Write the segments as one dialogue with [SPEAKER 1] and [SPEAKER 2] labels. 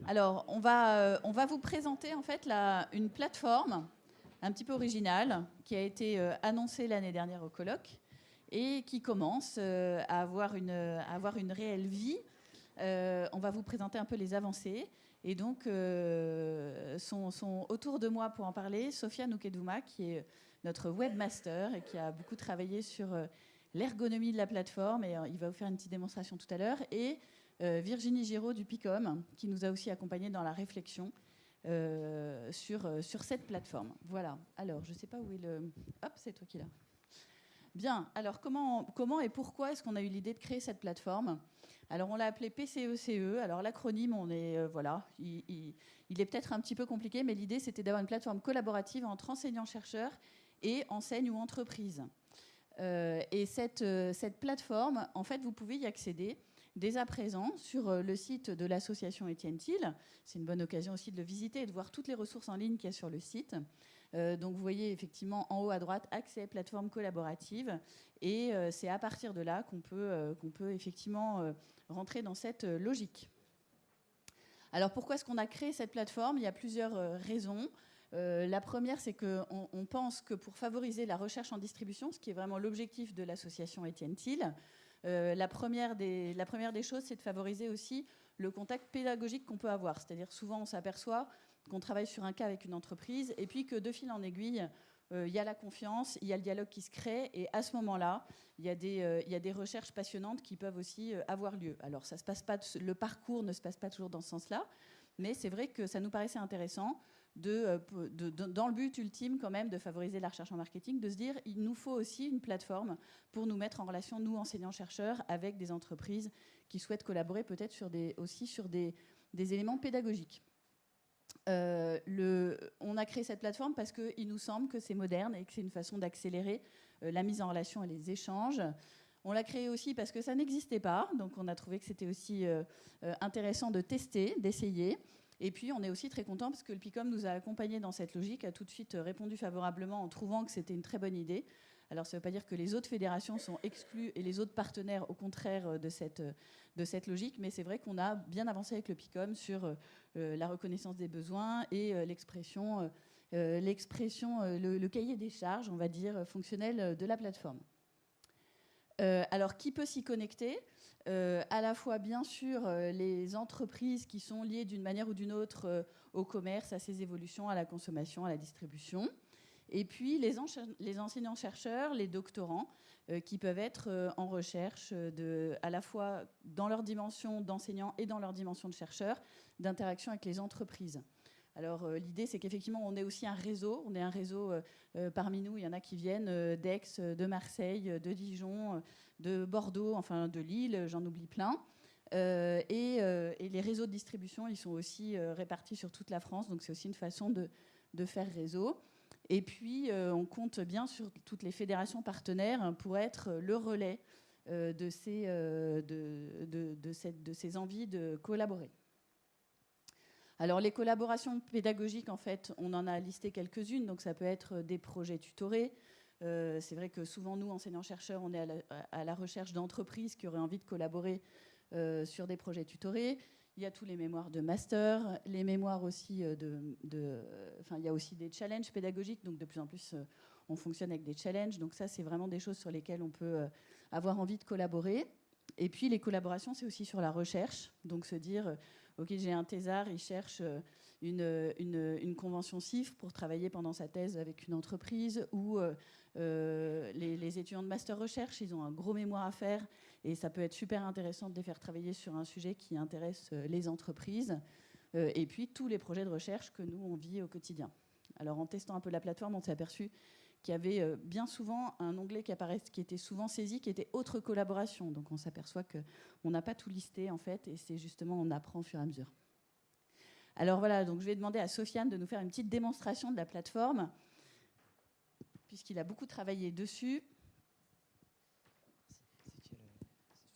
[SPEAKER 1] Alors, on va vous présenter en fait une plateforme un petit peu originale qui a été annoncée l'année dernière au colloque et qui commence à avoir une réelle vie. On va vous présenter un peu les avancées. Et donc, sont autour de moi pour en parler Sofiane Oukedouma, qui est notre webmaster et qui a beaucoup travaillé sur l'ergonomie de la plateforme. Et il va vous faire une petite démonstration tout à l'heure. Et Virginie Giraud du PICOM, qui nous a aussi accompagnés dans la réflexion sur cette plateforme. Voilà. Alors, je ne sais pas où est le... Hop, c'est toi qui l'as. Bien. Alors, comment et pourquoi est-ce qu'on a eu l'idée de créer cette plateforme ? Alors, on l'a appelé PCECE. Alors, l'acronyme, voilà, il est peut-être un petit peu compliqué, mais l'idée, c'était d'avoir une plateforme collaborative entre enseignants-chercheurs et enseignes ou entreprises. Et cette plateforme, en fait, vous pouvez y accéder dès à présent sur le site de l'association Étienne Thiel. C'est une bonne occasion aussi de le visiter et de voir toutes les ressources en ligne qu'il y a sur le site. Donc vous voyez effectivement en haut à droite, accès plateforme collaborative. Et c'est à partir de là qu'on peut effectivement rentrer dans cette logique. Alors pourquoi est-ce qu'on a créé cette plateforme ? Il y a plusieurs raisons. La première, c'est qu'on pense que pour favoriser la recherche en distribution, ce qui est vraiment l'objectif de l'association Étienne Thiel, la première des choses, c'est de favoriser aussi le contact pédagogique qu'on peut avoir. C'est-à-dire souvent, on s'aperçoit qu'on travaille sur un cas avec une entreprise et puis que de fil en aiguille, il y a la confiance, il y a le dialogue qui se crée et à ce moment-là, il y a des recherches passionnantes qui peuvent aussi avoir lieu. Alors, le parcours ne se passe pas toujours dans ce sens-là, mais c'est vrai que ça nous paraissait intéressant dans le but ultime quand même de favoriser la recherche en marketing, de se dire il nous faut aussi une plateforme pour nous mettre en relation, nous enseignants-chercheurs, avec des entreprises qui souhaitent collaborer peut-être aussi sur des éléments pédagogiques. On a créé cette plateforme parce qu'il nous semble que c'est moderne et que c'est une façon d'accélérer la mise en relation et les échanges. On l'a créé aussi parce que ça n'existait pas, donc on a trouvé que c'était aussi intéressant de tester, d'essayer. Et puis, on est aussi très content parce que le PICOM nous a accompagnés dans cette logique, a tout de suite répondu favorablement en trouvant que c'était une très bonne idée. Alors, ça ne veut pas dire que les autres fédérations sont exclues et les autres partenaires, au contraire, de cette logique, mais c'est vrai qu'on a bien avancé avec le PICOM sur la reconnaissance des besoins et le cahier des charges, on va dire, fonctionnel de la plateforme. Alors, qui peut s'y connecter ? À la fois, bien sûr, les entreprises qui sont liées d'une manière ou d'une autre au commerce, à ses évolutions, à la consommation, à la distribution. Et puis, les enseignants-chercheurs, les doctorants, qui peuvent être en recherche, à la fois dans leur dimension d'enseignants et dans leur dimension de chercheurs, d'interaction avec les entreprises. Alors, l'idée, c'est qu'effectivement, on est aussi un réseau. On est un réseau, parmi nous, il y en a qui viennent d'Aix, de Marseille, de Dijon, de Bordeaux, enfin de Lille, j'en oublie plein. Et les réseaux de distribution, ils sont aussi répartis sur toute la France. Donc, c'est aussi une façon de faire réseau. Et puis, on compte bien sur toutes les fédérations partenaires pour être le relais de ces envies de collaborer. Alors, les collaborations pédagogiques, en fait, on en a listé quelques-unes. Donc, ça peut être des projets tutorés. C'est vrai que souvent, nous, enseignants-chercheurs, on est à la recherche d'entreprises qui auraient envie de collaborer sur des projets tutorés. Il y a tous les mémoires de master, les mémoires aussi il y a aussi des challenges pédagogiques. Donc, de plus en plus, on fonctionne avec des challenges. Donc, ça, c'est vraiment des choses sur lesquelles on peut avoir envie de collaborer. Et puis, les collaborations, c'est aussi sur la recherche. Donc, se dire... OK, j'ai un thésard, il cherche une convention CIF pour travailler pendant sa thèse avec une entreprise, ou les étudiants de master recherche, ils ont un gros mémoire à faire et ça peut être super intéressant de les faire travailler sur un sujet qui intéresse les entreprises, et puis tous les projets de recherche que nous, on vit au quotidien. Alors, en testant un peu la plateforme, on s'est aperçu qu'il y avait bien souvent un onglet qui était souvent saisi, qui était autre collaboration. Donc on s'aperçoit qu'on n'a pas tout listé en fait, et c'est justement, on apprend au fur et à mesure. Alors voilà, donc je vais demander à Sofiane de nous faire une petite démonstration de la plateforme, puisqu'il a beaucoup travaillé dessus.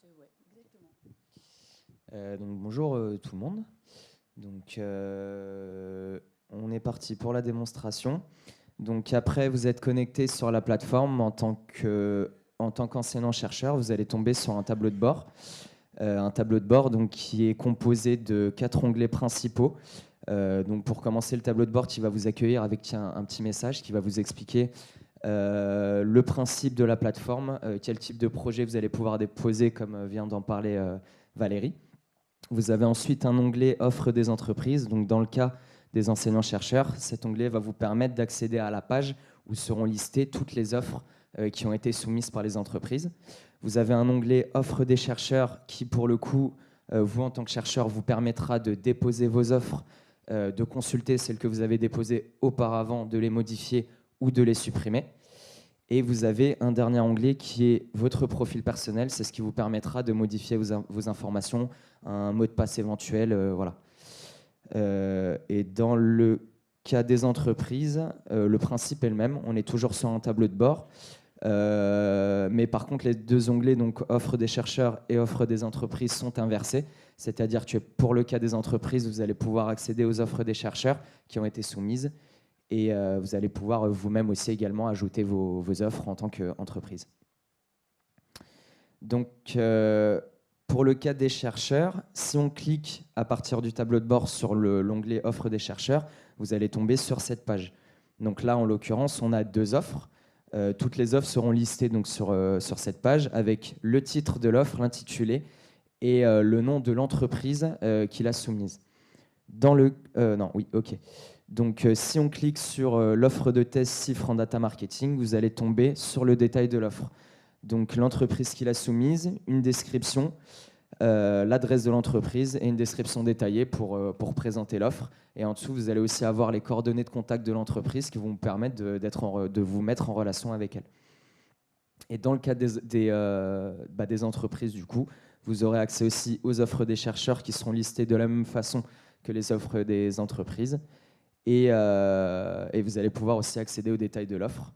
[SPEAKER 2] Ouais, exactement. Donc bonjour tout le monde. Donc on est parti pour la démonstration. Donc après, vous êtes connecté sur la plateforme en tant qu'enseignant-chercheur, vous allez tomber sur un tableau de bord un tableau de bord donc, qui est composé de 4 onglets principaux. Donc pour commencer, le tableau de bord qui va vous accueillir avec un petit message qui va vous expliquer le principe de la plateforme, quel type de projet vous allez pouvoir déposer, comme vient d'en parler Valérie. Vous avez ensuite un onglet offre des entreprises. Donc dans le cas des enseignants-chercheurs, cet onglet va vous permettre d'accéder à la page où seront listées toutes les offres qui ont été soumises par les entreprises. Vous avez un onglet offre des chercheurs qui, pour le coup, vous en tant que chercheur, vous permettra de déposer vos offres, de consulter celles que vous avez déposées auparavant, de les modifier ou de les supprimer. Et vous avez un dernier onglet qui est votre profil personnel. C'est ce qui vous permettra de modifier vos informations, un mot de passe éventuel. Voilà. Et dans le cas des entreprises, le principe est le même. On est toujours sur un tableau de bord. Mais par contre, les 2 onglets, donc offre des chercheurs et offre des entreprises, sont inversés. C'est-à-dire que pour le cas des entreprises, vous allez pouvoir accéder aux offres des chercheurs qui ont été soumises. Et vous allez pouvoir vous-même aussi également ajouter vos offres en tant qu'entreprise. Donc, pour le cas des chercheurs, si on clique à partir du tableau de bord sur l'onglet « Offre des chercheurs », vous allez tomber sur cette page. Donc là, en l'occurrence, on a 2 offres. Toutes les offres seront listées donc, sur cette page avec le titre de l'offre, l'intitulé et le nom de l'entreprise qui l'a soumise. Dans le... non, oui, OK. Donc, si on clique sur l'offre de thèse CIFRE en data marketing, vous allez tomber sur le détail de l'offre. Donc, l'entreprise qui l'a soumise, une description, l'adresse de l'entreprise et une description détaillée pour présenter l'offre. Et en dessous, vous allez aussi avoir les coordonnées de contact de l'entreprise qui vont vous permettre de vous mettre en relation avec elle. Et dans le cas des entreprises, du coup, vous aurez accès aussi aux offres des chercheurs qui seront listées de la même façon que les offres des entreprises. Et vous allez pouvoir aussi accéder aux détails de l'offre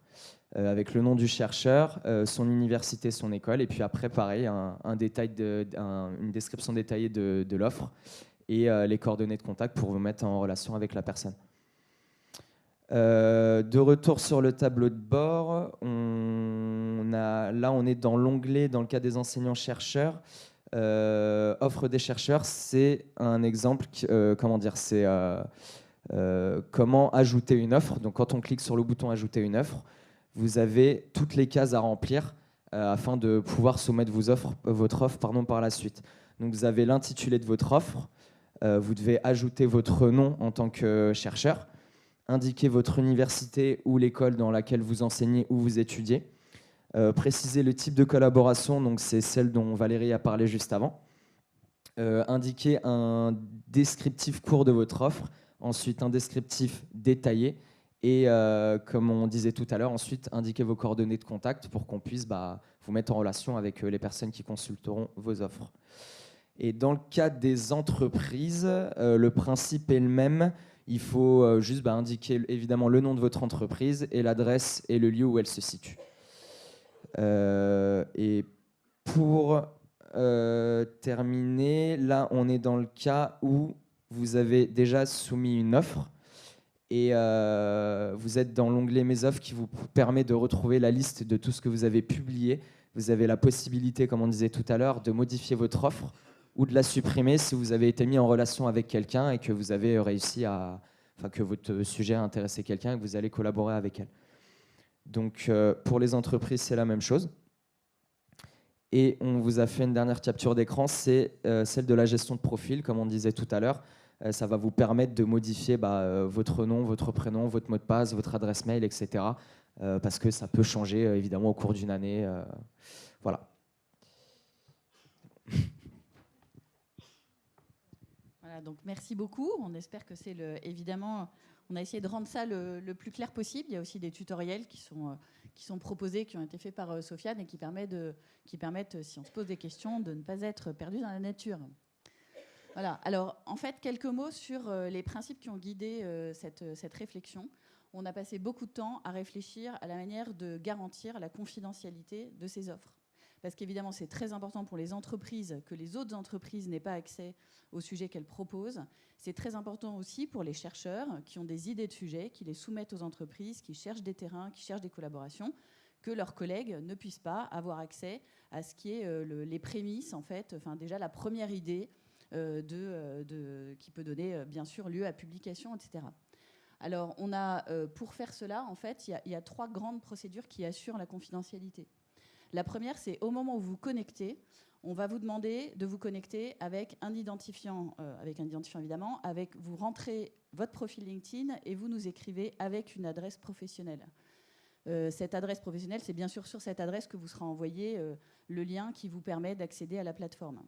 [SPEAKER 2] avec le nom du chercheur, son université, son école, et puis après, pareil, une description détaillée de l'offre et les coordonnées de contact pour vous mettre en relation avec la personne. De retour sur le tableau de bord, là on est dans l'onglet, dans le cas des enseignants-chercheurs, offre des chercheurs, c'est un exemple, comment dire, c'est... comment ajouter une offre. Donc, quand on clique sur le bouton ajouter une offre, vous avez toutes les cases à remplir afin de pouvoir soumettre votre offre par la suite. Donc, vous avez l'intitulé de votre offre, vous devez ajouter votre nom en tant que chercheur, indiquer votre université ou l'école dans laquelle vous enseignez ou vous étudiez, préciser le type de collaboration, donc c'est celle dont Valérie a parlé juste avant, indiquer un descriptif court de votre offre, ensuite un descriptif détaillé et comme on disait tout à l'heure, ensuite indiquer vos coordonnées de contact pour qu'on puisse vous mettre en relation avec les personnes qui consulteront vos offres. Et dans le cas des entreprises, le principe est le même. Il faut juste indiquer évidemment le nom de votre entreprise et l'adresse et le lieu où elle se situe. Et pour terminer, là on est dans le cas où vous avez déjà soumis une offre et vous êtes dans l'onglet Mes offres qui vous permet de retrouver la liste de tout ce que vous avez publié. Vous avez la possibilité, comme on disait tout à l'heure, de modifier votre offre ou de la supprimer si vous avez été mis en relation avec quelqu'un et que vous avez réussi que votre sujet a intéressé quelqu'un et que vous allez collaborer avec elle. Donc pour les entreprises, c'est la même chose. Et on vous a fait une dernière capture d'écran, c'est celle de la gestion de profil, comme on disait tout à l'heure. Ça va vous permettre de modifier votre nom, votre prénom, votre mot de passe, votre adresse mail, etc. Parce que ça peut changer évidemment au cours d'une année. Voilà.
[SPEAKER 1] Voilà, donc merci beaucoup. On espère que c'est évidemment, on a essayé de rendre ça le plus clair possible. Il y a aussi des tutoriels qui sont proposés, qui ont été faits par Sofiane et qui permettent, si on se pose des questions, de ne pas être perdu dans la nature. Voilà. Alors, en fait, quelques mots sur les principes qui ont guidé cette réflexion. On a passé beaucoup de temps à réfléchir à la manière de garantir la confidentialité de ces offres. Parce qu'évidemment, c'est très important pour les entreprises que les autres entreprises n'aient pas accès aux sujets qu'elles proposent. C'est très important aussi pour les chercheurs qui ont des idées de sujets, qui les soumettent aux entreprises, qui cherchent des terrains, qui cherchent des collaborations, que leurs collègues ne puissent pas avoir accès à ce qui est les prémices, en fait, enfin déjà la première idée qui peut donner bien sûr lieu à publication, etc. Alors, on a, pour faire cela, en fait, il y a 3 grandes procédures qui assurent la confidentialité. La première, c'est au moment où vous vous connectez, on va vous demander de vous connecter avec un identifiant évidemment, vous rentrez votre profil LinkedIn et vous nous écrivez avec une adresse professionnelle. Cette adresse professionnelle, c'est bien sûr sur cette adresse que vous sera envoyé le lien qui vous permet d'accéder à la plateforme.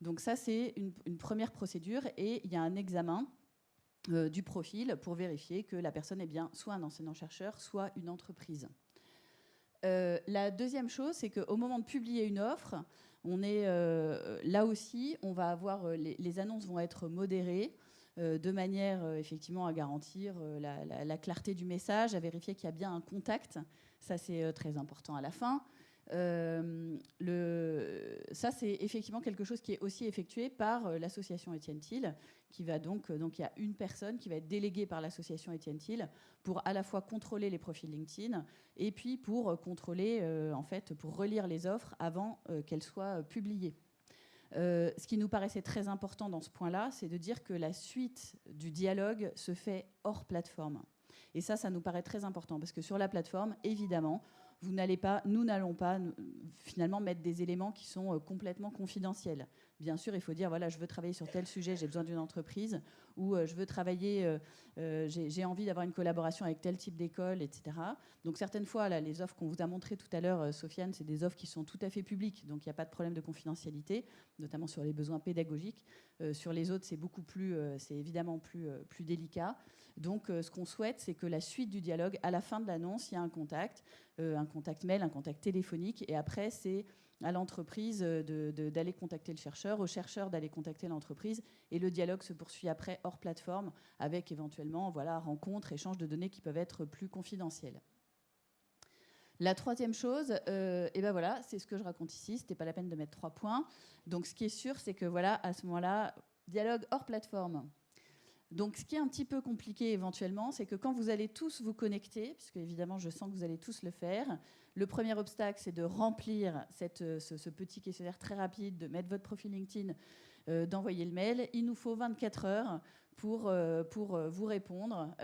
[SPEAKER 1] Donc ça, c'est une première procédure et il y a un examen du profil pour vérifier que la personne est bien soit un enseignant-chercheur, soit une entreprise. La deuxième chose, c'est qu'au moment de publier une offre, on est là aussi, on va avoir les annonces vont être modérées de manière effectivement à garantir la clarté du message, à vérifier qu'il y a bien un contact. Ça, c'est très important à la fin. Ça, c'est effectivement quelque chose qui est aussi effectué par l'association Étienne Thiel, qui va donc il y a une personne qui va être déléguée par l'association Étienne Thiel pour à la fois contrôler les profils LinkedIn et puis pour contrôler, en fait, pour relire les offres avant qu'elles soient publiées. Ce qui nous paraissait très important dans ce point-là, c'est de dire que la suite du dialogue se fait hors plateforme. Et ça nous paraît très important, parce que sur la plateforme, évidemment, nous n'allons pas finalement mettre des éléments qui sont complètement confidentiels. Bien sûr, il faut dire, voilà, je veux travailler sur tel sujet, j'ai besoin d'une entreprise, ou je veux travailler, j'ai envie d'avoir une collaboration avec tel type d'école, etc. Donc certaines fois, là, les offres qu'on vous a montrées tout à l'heure, Sofiane, c'est des offres qui sont tout à fait publiques, donc il n'y a pas de problème de confidentialité, notamment sur les besoins pédagogiques. Sur les autres, c'est beaucoup plus, c'est évidemment plus délicat. Donc ce qu'on souhaite, c'est que la suite du dialogue, à la fin de l'annonce, il y a un contact mail, un contact téléphonique, et après c'est à l'entreprise d'aller contacter le chercheur, au chercheur d'aller contacter l'entreprise, et le dialogue se poursuit après hors plateforme avec éventuellement rencontres, échanges de données qui peuvent être plus confidentiels. La troisième chose, c'est ce que je raconte ici, c'était pas la peine de mettre 3 points. Donc ce qui est sûr, c'est que à ce moment-là, dialogue hors plateforme. Donc, ce qui est un petit peu compliqué éventuellement, c'est que quand vous allez tous vous connecter, puisque évidemment, je sens que vous allez tous le faire, le premier obstacle, c'est de remplir ce petit questionnaire très rapide, de mettre votre profil LinkedIn, d'envoyer le mail. Il nous faut 24 heures pour vous répondre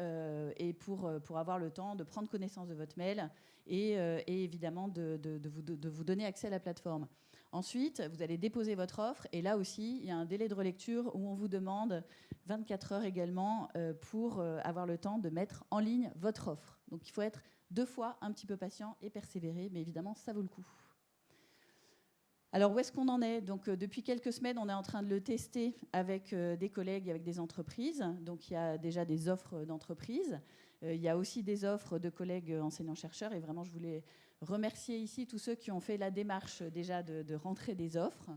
[SPEAKER 1] et pour avoir le temps de prendre connaissance de votre mail et évidemment de vous donner accès à la plateforme. Ensuite, vous allez déposer votre offre et là aussi, il y a un délai de relecture où on vous demande 24 heures également pour avoir le temps de mettre en ligne votre offre. Donc il faut être 2 fois un petit peu patient et persévérer, mais évidemment, ça vaut le coup. Alors, où est-ce qu'on en est ? Donc, depuis quelques semaines, on est en train de le tester avec des collègues, avec des entreprises. Donc, il y a déjà des offres d'entreprises. Il y a aussi des offres de collègues enseignants-chercheurs. Et vraiment, je voulais remercier ici tous ceux qui ont fait la démarche déjà de rentrer des offres.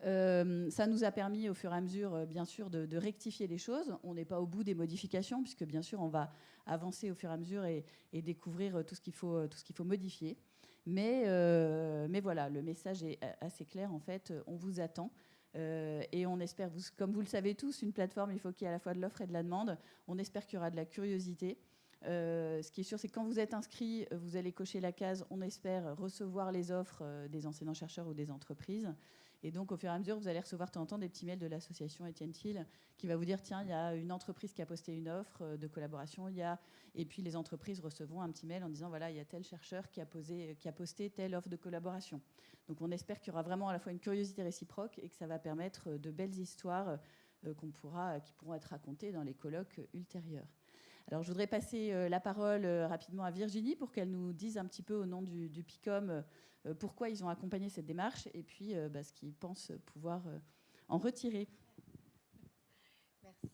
[SPEAKER 1] Ça nous a permis, au fur et à mesure, bien sûr, de rectifier les choses. On n'est pas au bout des modifications, puisque, bien sûr, on va avancer au fur et à mesure et découvrir tout ce qu'il faut modifier. Mais voilà, le message est assez clair, en fait. On vous attend. Et on espère, comme vous le savez tous, une plateforme, il faut qu'il y ait à la fois de l'offre et de la demande. On espère qu'il y aura de la curiosité. Ce qui est sûr, c'est que quand vous êtes inscrit, vous allez cocher la case « On espère recevoir les offres des enseignants-chercheurs ou des entreprises ». Et donc, au fur et à mesure, vous allez recevoir de temps en temps des petits mails de l'association Étienne Thiel qui va vous dire « Tiens, il y a une entreprise qui a posté une offre de collaboration. » Et puis, les entreprises recevront un petit mail en disant « Voilà, il y a tel chercheur qui a posté telle offre de collaboration. » Donc, on espère qu'il y aura vraiment à la fois une curiosité réciproque et que ça va permettre de belles histoires qui pourront être racontées dans les colloques ultérieurs. Alors, je voudrais passer la parole rapidement à Virginie pour qu'elle nous dise un petit peu au nom du PICOM pourquoi ils ont accompagné cette démarche et puis ce qu'ils pensent pouvoir en retirer.
[SPEAKER 3] Merci.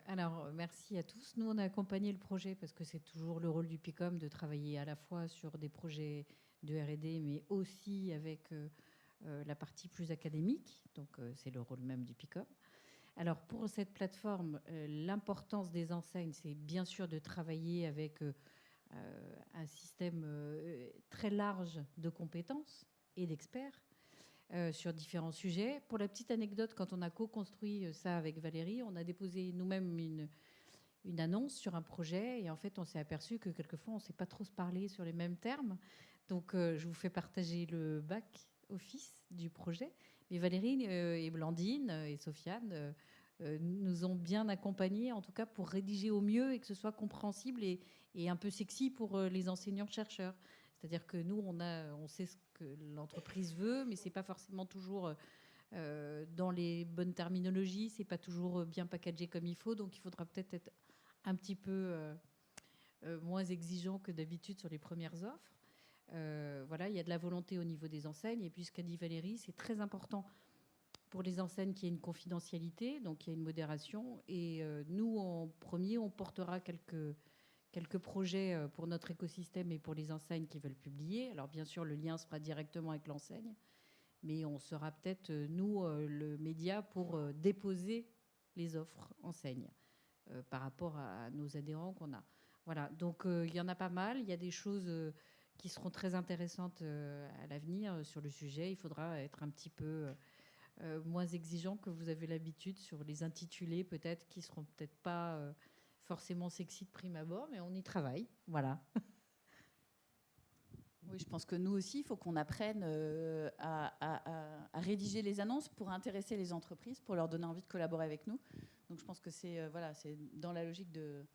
[SPEAKER 3] Alors, merci à tous. Nous, on a accompagné le projet parce que c'est toujours le rôle du PICOM de travailler à la fois sur des projets de R&D, mais aussi avec la partie plus académique. Donc, c'est le rôle même du PICOM. Alors, pour cette plateforme, l'importance des enseignes, c'est bien sûr de travailler avec un système très large de compétences et d'experts sur différents sujets. Pour la petite anecdote, quand on a co-construit ça avec Valérie, on a déposé nous-mêmes une annonce sur un projet et en fait, on s'est aperçu que quelquefois, on ne sait pas trop se parler sur les mêmes termes. Donc, je vous fais partager le back-office du projet. Mais Valérie et Blandine et Sofiane nous ont bien accompagnés, en tout cas pour rédiger au mieux et que ce soit compréhensible et un peu sexy pour les enseignants-chercheurs. C'est-à-dire que nous, on sait ce que l'entreprise veut, mais ce n'est pas forcément toujours dans les bonnes terminologies, ce n'est pas toujours bien packagé comme il faut, donc il faudra peut-être être un petit peu moins exigeant que d'habitude sur les premières offres. Voilà, il y a de la volonté au niveau des enseignes, et puis ce qu'a dit Valérie, c'est très important pour les enseignes qu'il y ait une confidentialité, donc il y a une modération, et nous, en premier, on portera quelques projets pour notre écosystème et pour les enseignes qui veulent publier. Alors bien sûr, le lien se fera directement avec l'enseigne, mais on sera peut-être, nous, le média pour déposer les offres enseignes par rapport à nos adhérents qu'on a. Voilà, donc il y en a pas mal. Il y a des choses qui seront très intéressantes à l'avenir sur le sujet. Il faudra être un petit peu moins exigeant que vous avez l'habitude sur les intitulés, peut-être, qui seront peut-être pas forcément sexy de prime abord, mais on y travaille. Voilà.
[SPEAKER 1] Oui, je pense que nous aussi, il faut qu'on apprenne à rédiger les annonces pour intéresser les entreprises, pour leur donner envie de collaborer avec nous. Donc je pense que c'est voilà, c'est dans la logique de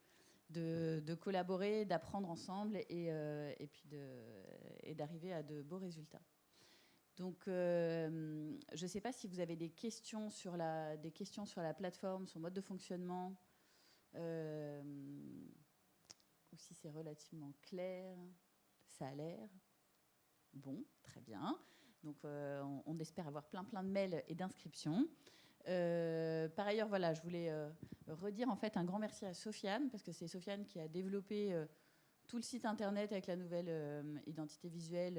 [SPEAKER 1] collaborer, d'apprendre ensemble et puis d'arriver à de beaux résultats. Donc je ne sais pas si vous avez des questions sur la plateforme, son mode de fonctionnement, ou si c'est relativement clair. Ça a l'air bon, très bien. Donc, on espère avoir plein de mails et d'inscriptions. Par ailleurs, voilà, je voulais redire en fait un grand merci à Sofiane, parce que c'est Sofiane qui a développé tout le site internet avec la nouvelle identité visuelle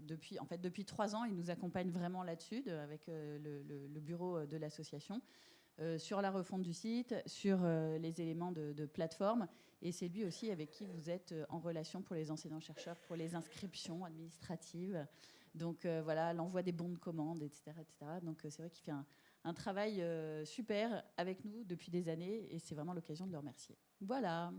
[SPEAKER 1] depuis 3 ans. Il nous accompagne vraiment là-dessus, avec le bureau de l'association. Sur la refonte du site, sur les éléments de plateforme. Et c'est lui aussi avec qui vous êtes en relation pour les enseignants-chercheurs, pour les inscriptions administratives. Donc voilà, l'envoi des bons de commande, etc. etc. Donc c'est vrai qu'il fait un travail super avec nous depuis des années et c'est vraiment l'occasion de le remercier. Voilà.